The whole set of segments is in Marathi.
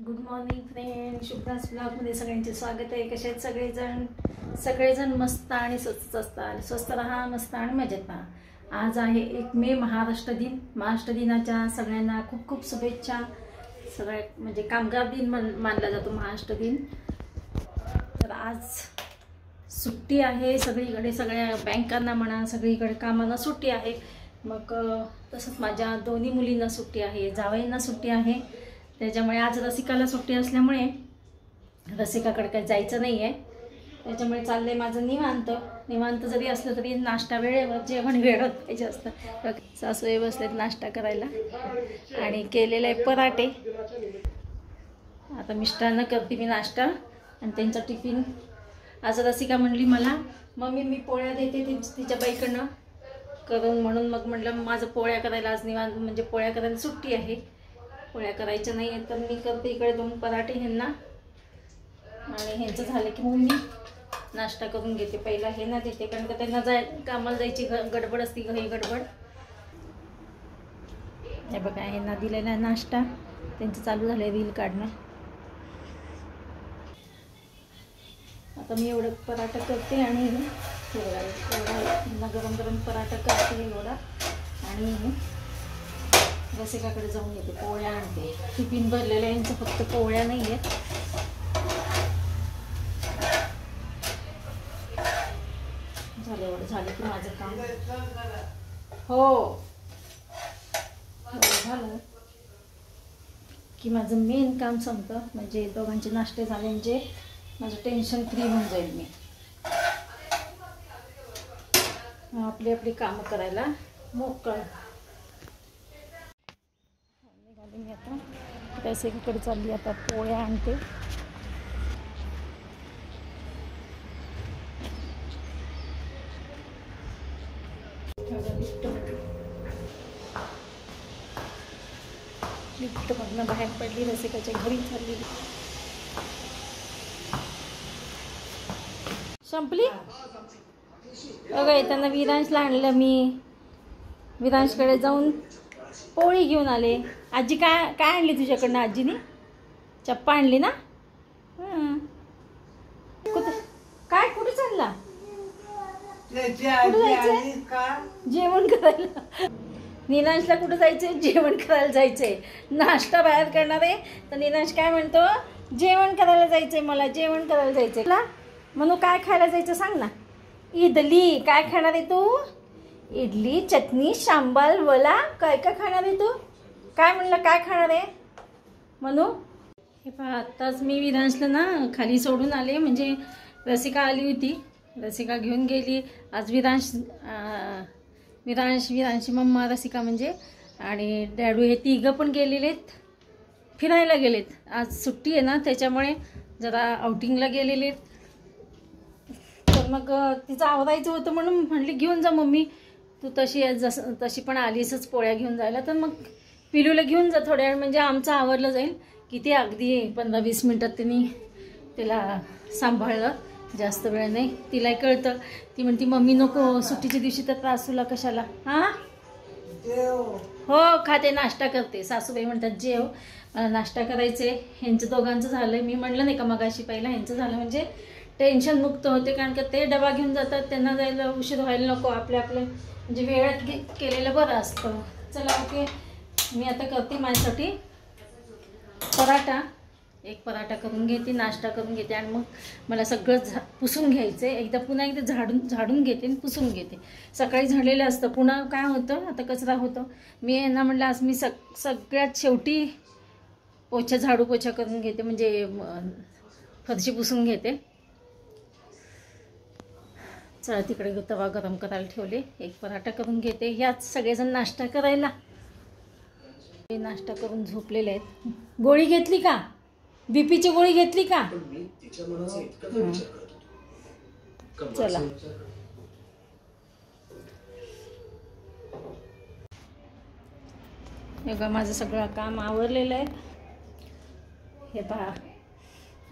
गुड मॉर्निंग फ्रेंड, शुभदास ब्लॉगमध्ये सगळ्यांचे स्वागत आहे. कसे आहेत सगळेजण मस्त आणि स्वस्त असतात. स्वस्त राहा, मस्त आणि मजेत राहा. आज आहे 1 मे महाराष्ट्र दिन. महाराष्ट्र दिनाच्या सगळ्यांना खूप खूप शुभेच्छा. सगळ्या म्हणजे कामगार दिन मानला जातो महाराष्ट्र दिन. तर आज सुट्टी आहे सगळीकडे, सगळ्या बँकांना म्हणा, सगळीकडे कामांना सुट्टी आहे. मग तसंच माझ्या दोन्ही मुलींना सुट्टी आहे, जावईंना सुट्टी आहे. त्याच्यामुळे आज रसिकाला सुट्टी असल्यामुळे रसिकाकडे काही जायचं नाही आहे. त्याच्यामुळे चाललंय माझं निवांत जरी असलं तरी नाश्ता वेळेवर, जेवण वेळेवर पाहिजे असतं. सासूबाई बसलेत नाश्ता करायला आणि केलेलं आहे पराठे. आता मिस्टरांना करते मी नाश्ता आणि त्यांचा टिफिन. आज रसिका म्हणली मला, मम्मी मी पोळ्या देते तिच्या बाईकडनं करून, म्हणून मग म्हटलं माझं पोळ्या करायला आज निवांत, म्हणजे पोळ्या करायला सुट्टी आहे, पोळ्या करायच्या नाही आहेत तर मी करते इकडे 2 पराठे ह्यांना. आणि ह्यांचं झालं की मग मी नाश्ता करून घेते. पहिला हे ना देते, कारण का त्यांना कामाला जायची गडबड असते, घरी गडबड. हे बघा ह्यांना दिलेला नाश्ता, त्यांचं चालू झालं आहे रील काढणं. आता मी एवढं पराठा करते आणि गरम गरम पराठा करते एवढा आणि रसिकाकडे जाऊन येते, पोळ्या आणते. टिफिन भरलेलं आहे यांचं, फक्त पोळ्या नाही आहेत. झालं एवढं झालं की माझं काम हो झालं की माझं मेन काम संपतं. म्हणजे दोघांचे नाश्ते झाले म्हणजे माझं टेन्शन फ्री होऊन जाईल. मी आपली कामं करायला मोकळं. मी आता रसिकाकडे चालली, आता पोळ्या आणते. लिफ्टमधनं बाहेर पडली, रसिकाच्या घरी चालली. संपली बघा. येताना विरांशला आणलं मी. विरांशकडे जाऊन पोळी घेऊन आले. आजी काय आणली तुझ्याकडनं? आजीने चप्पा आणली ना. कुठे चालला? जेवण करायला. निरांशला कुठं जायचंय? जेवण करायला जायचंय. नाश्ता बाहेर करणार आहे तर निरांश काय म्हणतो? जेवण करायला जायचंय, मला जेवण करायला जायचंय. म्हणून काय खायला जायचं सांग ना. इडली. काय खाणार आहे तू? इडली, चटणी, सांबार, वला. काय खाणार आहे तू? काय म्हणलं, काय खाणार आहे म्हणू? हे पहा, आत्ताच मी विरांशला ना खाली सोडून आले. म्हणजे रसिका आली होती, रसिका घेऊन गेली. आज विरांशी मम्मा, रसिका म्हणजे आणि डॅडू हे तिघं पण गेलेलेत, फिरायला गेलेत. आज सुट्टी आहे ना, त्याच्यामुळे जरा आउटिंगला गेलेलेत. तर मग तिचं आवरायचं होतं म्हणून म्हणली घेऊन जा मम्मी तू. तशी पण आलीसच पोळ्या घेऊन जायला, तर मग पिलूला घेऊन जा थोड्या वेळ, म्हणजे आमचं आवरलं जाईल. किती अगदी 15-20 मिनटात त्यांनी तिला सांभाळलं, जास्त वेळ नाही. तिलाही कळतं. ती म्हणती मम्मी नको, सुट्टीच्या दिवशी तर त्रास तुला कशाला. हां हो खाते, नाश्ता करते. सासूबाई म्हणतात जेव, मला नाश्ता करायचे. ह्यांचं दोघांचं झालं. मी म्हणलं नाही का मगाशी, पहिला ह्यांचं झालं म्हणजे टेन्शन मुक्त होते, कारण का ते डबा घेऊन जातात, त्यांना जायला उशीर व्हायला नको. आपलं म्हणजे वेळात केलेलं बरं असतं. चला ओके, मी आता करते माझ्यासाठी पराठा. 1 पराठा करून घेते, नाश्ता करून घेते आणि मग मला सगळं पुसून घ्यायचं आहे. पुन्हा एकदा झाडून घेते आणि पुसून घेते. सकाळी झालेलं असतं, पुन्हा काय होतं आता कचरा होतो. मी यांना म्हटलं आज मी सगळ्यात शेवटी झाडू पोछा करून घेते, म्हणजे फरशी पुसून घेते. चला तिकडे तवा गरम करायला ठेवले. 1 पराठा करून घेते. ह्याच सगळेजण नाश्ता करायला नाश्ता करून झोपलेले आहेत. गोळी घेतली का? बीपीची गोळी घेतली का? चला हे बघा, माझं सगळं काम आवरलेलं आहे. हे पहा,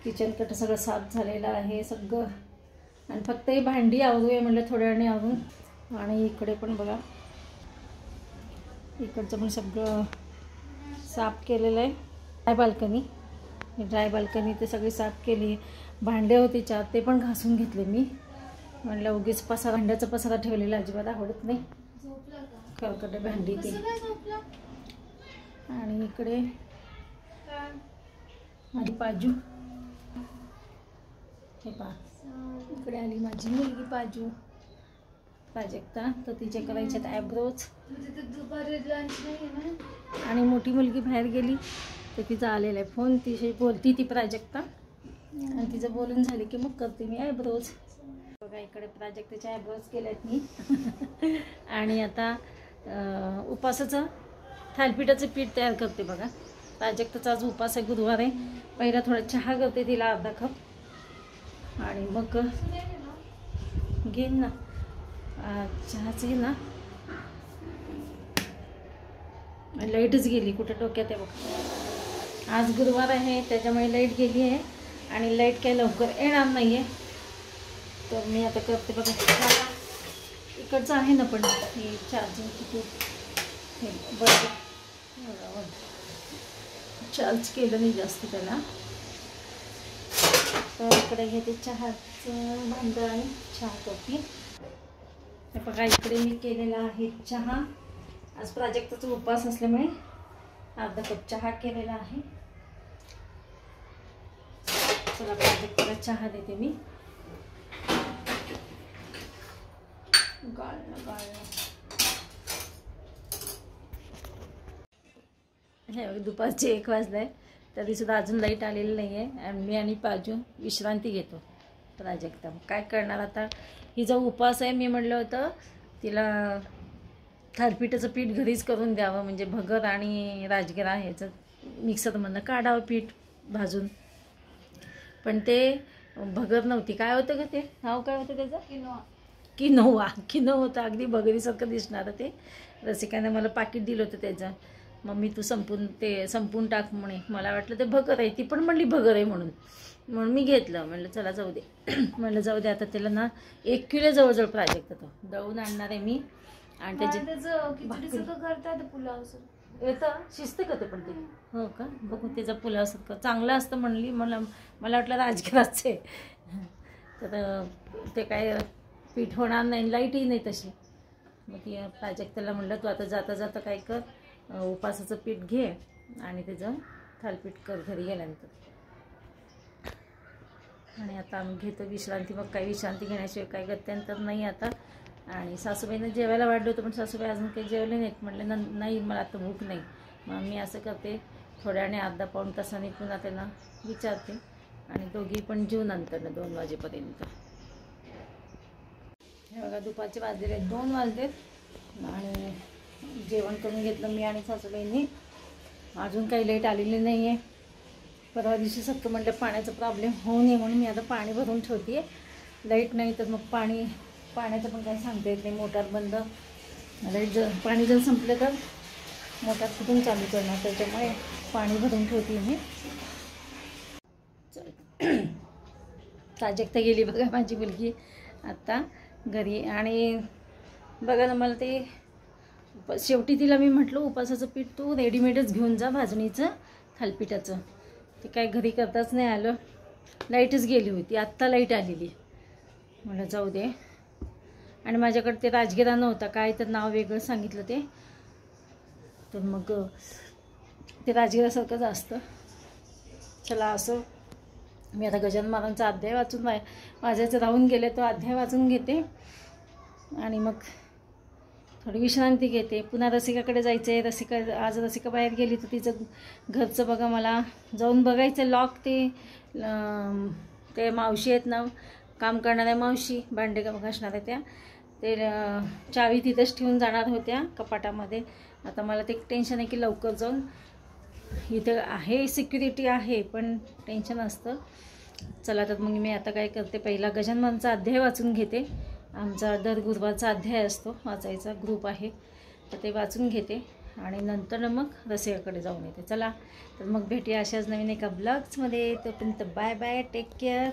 किचन कट सगळं साफ झालेलं आहे सगळं. आणि फक्त ही भांडी आवरूया म्हटलं थोड्या वेळाने आवरून. आणि इकडे पण बघा, इकडचं पण सगळं साफ केलेलं आहे. बाल्कनी ड्राय बाल्कनी ते सगळी साफ केली. भांडे होते 4 ते पण घासून घेतले मी. म्हणलं उगीच भांड्याचा पसारा ठेवलेला अजिबात आवडत नाही. खरकटे भांडी ती. आणि इकडे माझी पाजू, हे पहा इकडे आली माझी मुलगी पाजू प्राजक्ता. तर तिचे करायचे आयब्रोज. आणि मोठी मुलगी बाहेर गेली तर तिचा आलेला आहे फोन. तिशी बोलती ती प्राजक्ता आणि तिचं बोलून झाली की मग करते मी आयब्रोज. बघा इकडे प्राजक्ताचे आयब्रोज केलेत मी. आणि आता उपासाचं थालीपीठाचं पीठ तयार करते बघा. प्राजक्ताचा आज उपास आहे, गुरुवार आहे. पहिला थोडा चहा करते तिला अर्धा कप आणि मग घेईन ना चहाच घे ना. लाईटच गेली कुठे डोक्यात आहे बघा. आज गुरुवार आहे त्याच्यामुळे लाईट गेली आहे आणि लाईट काय लवकर येणार नाही आहे. तर मी आता करते बघा. इकडचं आहे ना पण हे चार्जिंग किती हे बरं चार्ज केलं नाही जास्त त्याला. तर इकडे घेते चहाचं भांडं आणि चहा कॉफी. हे बघा इकडे मी केलेला आहे चहा. आज प्राजक्ताचा उपवास असल्यामुळे अर्धा कप चहा केलेला आहे. चला प्राजक्ताला चहा देते मी. हे दुपारचे 1 वाजले आहे तरीसुद्धा अजून लाईट आलेली नाही आहे. आणि मी आणि पाजू विश्रांती घेतो. प्राजक्ता काय करणार आता. हिचा उपवास आहे. मी म्हटलं होतं तिला थालीपीठाचं पीठ घरीच करून द्यावं, म्हणजे भगर आणि राजगिरा ह्याचं मिक्सरमधनं काढावं पीठ भाजून. पण ते भगर नव्हती. काय होतं का ते नाव काय होतं त्याचं? किनोवा होतं. अगदी भगरीसारखं दिसणारं ते. रसिकाने मला पाकिट दिलं होतं त्याचं. मम्मी तू संपून टाक म्हणे. मला वाटलं ते भगर आहे. ती पण म्हणली भगर आहे म्हणून मी घेतलं. म्हणलं चला जाऊ दे. म्हणलं जाऊ दे आता. त्याला ना 1 किलो जवळजवळ प्राजक्त तो दळून आणणार आहे मी. आणि त्याचं करतात पुलाव येतं शिजतं का ते पण ते. हो का बघू त्याचा पुलाव सारखं चांगलं असतं म्हणली. मला वाटलं राजगिराचं आहे. तर ते काय पीठ होणार नाही. लाईटही नाही तशी. मग ती प्राजक्ताला म्हणलं तू आता जाता जाता काय कर उपासाचं पीठ घे आणि त्याचं थालीपीठ कर घरी गेल्यानंतर. आणि आता आम्ही घेतो विश्रांती. मग काही विश्रांती घेण्याशिवाय काही गत्यंतर नाही आता. आणि सासूबाईनं जेवायला वाढलं होतं पण सासूबाई अजून काही जेवले नाहीत. म्हटलं नाही मला आता भूक नाही. मग मी असं करते थोड्याने अर्धा पाऊण तासाने पुन्हा त्यांना विचारते आणि दोघी पण जेवू नंतर 2 वाजेपर्यंत. हे बघा दुपारचे वाजलेले 2 वाजलेत आणि जेवण करून घेतलं मी आणि सासूबाईंनी. अजून काही लाईट आलेली नाही आहे. परवा दिवशी सगळं म्हटलं पाण्याचा प्रॉब्लेम होऊ नये म्हणून मी आता पाणी भरून ठेवते आहे. लाईट नाही तर मग पाण्याचं पण काही सांगता येत नाही. मोटार बंद लाईट पाणी जर संपलं तर मोटार कुठून चालू करणार. त्याच्यामुळे पाणी भरून ठेवते मी. प्राजक्ता गेली बघा माझी मुलगी आत्ता घरी. आणि बघा ना मला ते शेवटी तिला मी म्हटलं उपासाचं पीठ तू रेडीमेडच घेऊन जा भाजणीचं थालीपीठाचं. ते काय घरी करताच नाही आलं. लाईटच गेली होती. आत्ता लाईट आलेली. मला जाऊ दे. आणि माझ्याकडे ते राजगिरा नव्हता. काय तर नाव वेगळं सांगितलं ते. तर मग ते राजगिरासारखंच असतं. चला असं मी आता गजानन महाराजांचा अध्याय वाचून वाचायचं राहून गेले तो अध्याय वाचून घेते आणि मग थोडी विश्रांती घेते. पुन्हा रसिकाकडे जायचं आहे. आज रसिका बाहेर गेली तर तिचं घरचं बघा मला जाऊन बघायचं. लॉक ते मावशी आहेत ना काम करणाऱ्या मावशी भांडे घासणाऱ्या त्या ते चावी तिथेच ठेवून जाणार होत्या कपाटामध्ये. आता मला ते टेन्शन आहे की लवकर जाऊन इथे आहे सिक्युरिटी आहे पण टेन्शन असतं. चला तर मग मी आता काय करते पहिला गजाननचा अध्याय वाचून घेते. आमचा दर गुरुवारचा अध्याय असतो वाचायचा ग्रुप आहे तर ते वाचून घेते आणि नंतर मग रसिकाकडे जाऊन येते. चला तर मग भेटूया अशाच नवीन एका ब्लॉग्समध्ये. तोपर्यंत बाय बाय टेक केअर.